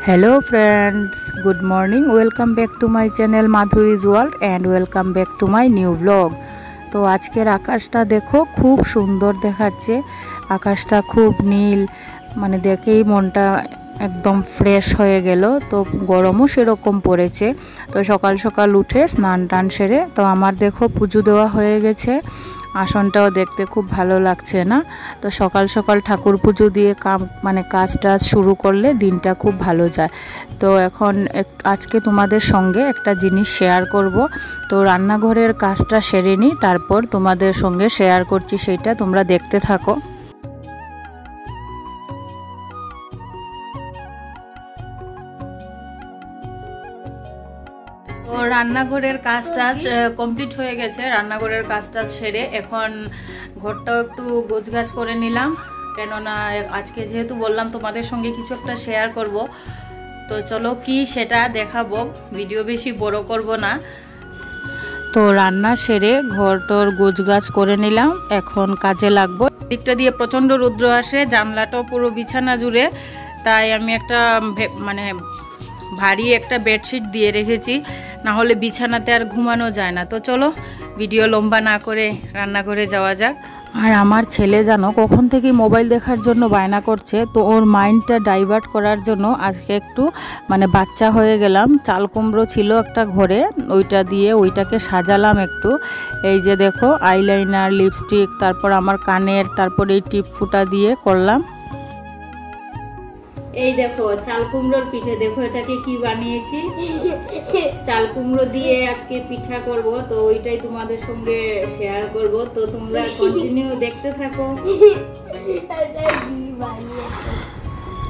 Hello friends, good morning. Welcome back to my channel Madhuri's world and welcome back to my new blog. तो आजकेर आकाशटा देखो खूब सुंदर देखाচ্ছে। आकाशटा खूब नील, माने देखेई मनटा एकदम फ्रेश হয়ে গেল। তো গরমও সেরকম পড়েছে। তো সকাল সকাল উঠে স্নান টান সেরে তো আমার দেখো পুজো দেওয়া হয়ে গেছে। আসনটাও দেখতে খুব ভালো লাগছে না। তো সকাল সকাল ঠাকুর পুজো দিয়ে কাজটা শুরু করলে দিনটা খুব ভালো যায়। তো এখন আজকে তোমাদের সঙ্গে একটা জিনিস শেয়ার করব। তো রান্নাঘরের কাজটা সেরে নিই, তারপর তোমাদের সঙ্গে শেয়ার করছি, সেইটা তোমরা দেখতে থাকো। তো রান্নাঘরের কাজটা কমপ্লিট হয়ে গেছে। রান্নাঘরের কাজটা সেরে এখন ঘরটাও একটু গোছগাছ করে নিলাম, কেননা আজকে যেহেতু বললাম তোমাদের সঙ্গে কিছু একটা শেয়ার করব। তো চলো কি সেটা দেখাবো, ভিডিও বেশি বড় করব না। তো রান্না সেরে ঘরটোর গোছগাছ করে নিলাম, এখন কাজে লাগবো। দিকটা দিয়ে প্রচণ্ড রৌদ্র আসে, জানলাটাও পুরো বিছানা জুড়ে, তাই আমি একটা ভারী একটা বেডশিট দিয়ে রেখেছি, না হলে বিছানাতে আর ঘুমানো যায় না। তো চলো ভিডিও লম্বা না করে রান্নাঘরে যাওয়া যাক। আর আমার ছেলে জানো কখন থেকে মোবাইল দেখার জন্য বায়না করছে, তো ওর মাইন্ডটা ডাইভার্ট করার জন্য আজকে একটু বাচ্চা হয়ে গেলাম। চাল কুমড়ো ছিল একটা ঘরে, ওইটা দিয়ে ওইটাকে সাজালাম একটু। এই যে দেখো আইলাইনার, লিপস্টিক, তারপর আমার কানের, তারপর এই টিপ ফুটা দিয়ে করলাম। এই দেখো চাল কুমড়োর পিঠে, দেখো এটাকে কি বানিয়েছি। চাল কুমড়ো দিয়ে আজকে পিঠা করব, তো ওইটাই তোমাদের সঙ্গে শেয়ার করব। তো তোমরা কন্টিনিউ দেখতে থাকো।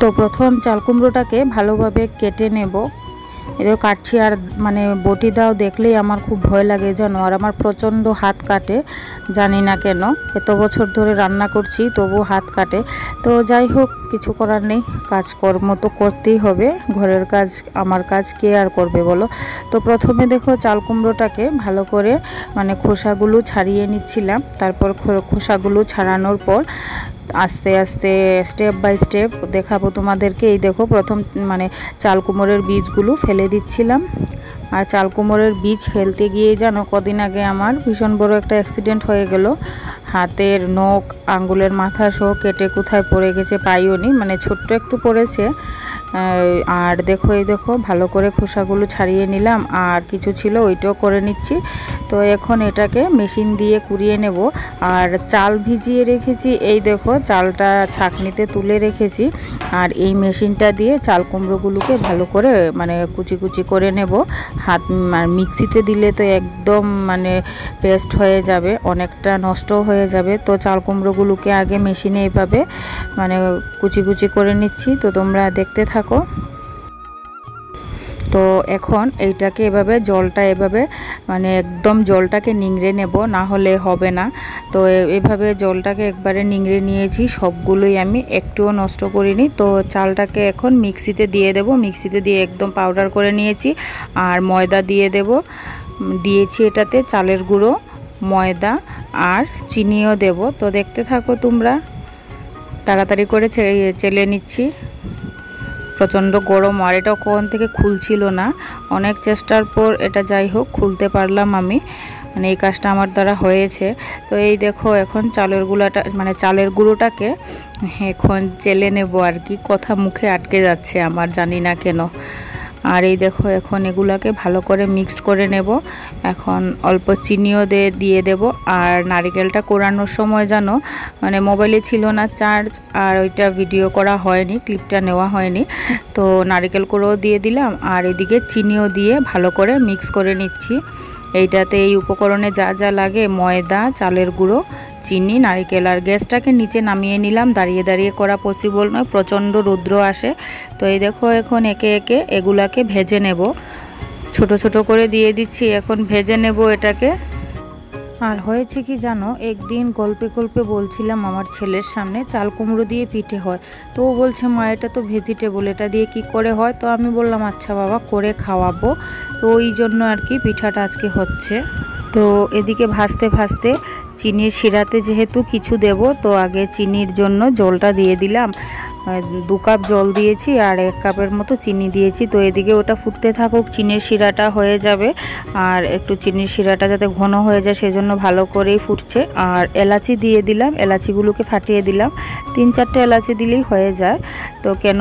তো প্রথম চাল কুমড়োটাকে ভালোভাবে কেটে নেব। এদের কাটছি, আর বটি দাও দেখলেই আমার খুব ভয় লাগে জানো। আর আমার প্রচণ্ড হাত কাটে, জানি না কেন। এত বছর ধরে রান্না করছি তবু হাত কাটে। তো যাই হোক, কিছু করার নেই, কাজকর্ম তো করতেই হবে। ঘরের কাজ আমার কাজ কে আর করবে বলো। তো প্রথমে দেখো চাল কুমড়োটাকে ভালো করে খোসাগুলো ছাড়িয়ে নিচ্ছিলাম। তারপর খোসাগুলো ছাড়ানোর পর আস্তে আস্তে স্টেপ বাই স্টেপ দেখাবো তোমাদেরকে। এই দেখো প্রথম চাল কুমড়োর বীজগুলো ফেলে দিচ্ছিলাম। আর চাল কুমড়োর বীজ ফেলতে গিয়ে জানো কদিন আগে আমার ভীষণ বড় একটা অ্যাক্সিডেন্ট হয়ে গেল। হাতের নখ, আঙ্গুলের মাথা সহ কেটে কোথায় পড়ে গেছে পাইও নি, ছোট্ট একটু পড়েছে। আর দেখো এই দেখো ভালো করে খোসাগুলো ছাড়িয়ে নিলাম, আর কিছু ছিল ওইটাও করে নিচ্ছি। তো এখন এটাকে মেশিন দিয়ে কুড়িয়ে নেব। আর চাল ভিজিয়ে রেখেছি, এই দেখো চালটা ছাঁকনিতে তুলে রেখেছি। আর এই মেশিনটা দিয়ে চাল কুমড়োগুলোকে ভালো করে কুচি কুচি করে নেব। হাত মিক্সিতে দিলে তো একদম পেস্ট হয়ে যাবে, অনেকটা নষ্ট হয়ে যাবে। তো চাল কুমড়োগুলোকে আগে মেশিনে এইভাবে কুচি কুচি করে নিচ্ছি। তো তোমরা দেখতে থাকো। তো এখন এইটাকে এভাবে জলটা এভাবে একদম জলটাকে নিংড়ে নেব, না হলে হবে না। তো এভাবে জলটাকে একবারে নিংড়ে নিয়েছি, সবগুলোই আমি একটুও নষ্ট করিনি। তো চালটাকে এখন মিক্সিতে দিয়ে দেব। মিক্সিতে দিয়ে একদম পাউডার করে নিয়েছি। আর ময়দা দিয়ে দেব, দিয়েছি এটাতে চালের গুঁড়ো, ময়দা আর চিনিও দেব। তো দেখতে থাকো তোমরা, তাড়াতাড়ি করে চেলে নিচ্ছি। প্রচণ্ড গরম, আর এটা কখন থেকে খুলছিল না, অনেক চেষ্টার পর এটা যাই হোক খুলতে পারলাম আমি। এই কাজটা আমার দ্বারা হয়েছে। তো এই দেখো এখন চালের গুঁড়োটাকে এখন চেলে নেব আর কি। কথা মুখে আটকে যাচ্ছে আমার, জানি না কেন। আর এই দেখো এখন এগুলাকে ভালো করে মিক্সড করে নেব। এখন অল্প চিনিও দিয়ে দেব। আর নারকেলটা কোরানোর সময় জানো মোবাইলে ছিল না চার্জ, আর ওইটা ভিডিও করা হয়নি, ক্লিপটা নেওয়া হয়নি। তো নারকেল কোড়াও দিয়ে দিলাম, আর এদিকে চিনিও দিয়ে ভালো করে মিক্স করে নিচ্ছি। এইটাতে এই উপকরণে যা যা লাগে, ময়দা, চালের গুঁড়ো, চিনি, নারকেল। আর গ্যাসটাকে নিচে নামিয়ে নিলাম, দাঁড়িয়ে দাঁড়িয়ে করা পসিবল নয়, প্রচণ্ড রৌদ্র আসে। তো এই দেখো এখন একে একে এগুলাকে ভেজে নেব, ছোট ছোট করে দিয়ে দিচ্ছি, এখন ভেজে নেব এটাকে। আর হয়েছে কি জানো, একদিন গল্পে গল্পে বলছিলাম আমার ছেলের সামনে চাল কুমড়ো দিয়ে পিঠে হয়। তো ও বলছে মা এটা তো ভেজিটেবল, এটা দিয়ে কি করে হয়? তো আমি বললাম আচ্ছা বাবা, করে খাওয়াবো। তো ওই জন্য আর কি পিঠাটা আজকে হচ্ছে। তো এদিকে ভাজতে ভাজতে চিনির শিরাতে যেহেতু কিছু দেব, তো আগে চিনির জন্য জলটা দিয়ে দিলাম। 2 কাপ জল দিয়েছি আর 1 কাপের মতো চিনি দিয়েছি। তো এদিকে ওটা ফুটতে থাকুক, চিনির শিরাটা হয়ে যাবে। আর একটু চিনির শিরাটা যাতে ঘন হয়ে যায় সেজন্য ভালো করেই ফুটছে। আর এলাচি দিয়ে দিলাম, এলাচিগুলোকে ফাটিয়ে দিলাম। 3-4টে এলাচি দিলেই হয়ে যায়। তো কেন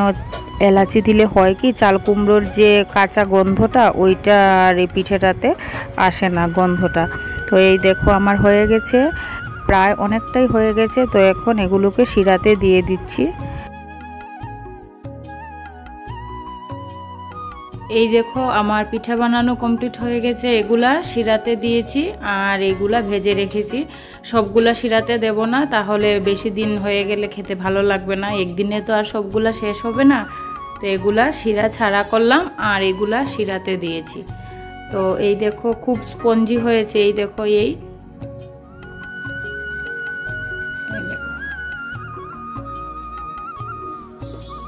এলাচি দিলে হয় কি, চাল কুমড়োর যে কাঁচা গন্ধটা ওইটা আর এই পিঠেটাতে আসে না, গন্ধটা। তো এই দেখো আমার হয়ে গেছে, প্রায় অনেকটাই হয়ে গেছে। তো এখন এগুলোকে শিরাতে দিয়ে দিচ্ছি। এই দেখো আমার পিঠা বানানো কমপ্লিট হয়ে গেছে। এগুলা শিরাতে দিয়েছি আর এগুলা ভেজে রেখেছি। সবগুলা শিরাতে দেব না, তাহলে বেশি দিন হয়ে গেলে খেতে ভালো লাগবে না। একদিনে তো আর সবগুলা শেষ হবে না। তো এগুলা শিরা ছাড়া করলাম আর এগুলা শিরাতে দিয়েছি। তো এই দেখো খুব স্পঞ্জি হয়েছে। এই দেখো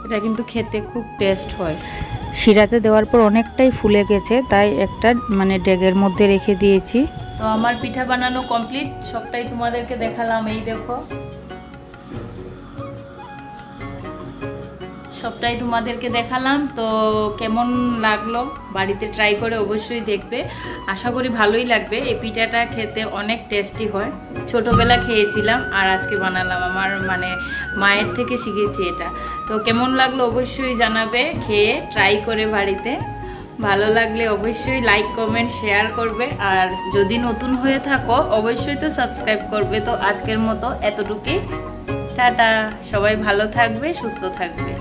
এটা কিন্তু খেতে খুব টেস্ট হয়। শিরাতে দেওয়ার পর অনেকটাই ফুলে গেছে, তাই একটা মানে ডেগের মধ্যে রেখে দিয়েছি। তো আমার পিঠা বানানো কমপ্লিট, সবটাই তোমাদেরকে দেখালাম। এই দেখো সবটাই তোমাদেরকে দেখালাম। তো কেমন লাগলো বাড়িতে ট্রাই করে অবশ্যই দেখবে, আশা করি ভালোই লাগবে। এই পিঠাটা খেতে অনেক টেস্টি হয়। ছোটবেলা খেয়েছিলাম আর আজকে বানালাম, আমার মানে মায়ের থেকে শিখেছি এটা। তো কেমন লাগলো অবশ্যই জানাবে, খেয়ে ট্রাই করে বাড়িতে। ভালো লাগলে অবশ্যই লাইক কমেন্ট শেয়ার করবে। আর যদি নতুন হয়ে থাকো অবশ্যই তো সাবস্ক্রাইব করবে। তো আজকের মতো এতটুকুই, টাটা। সবাই ভালো থাকবে, সুস্থ থাকবে।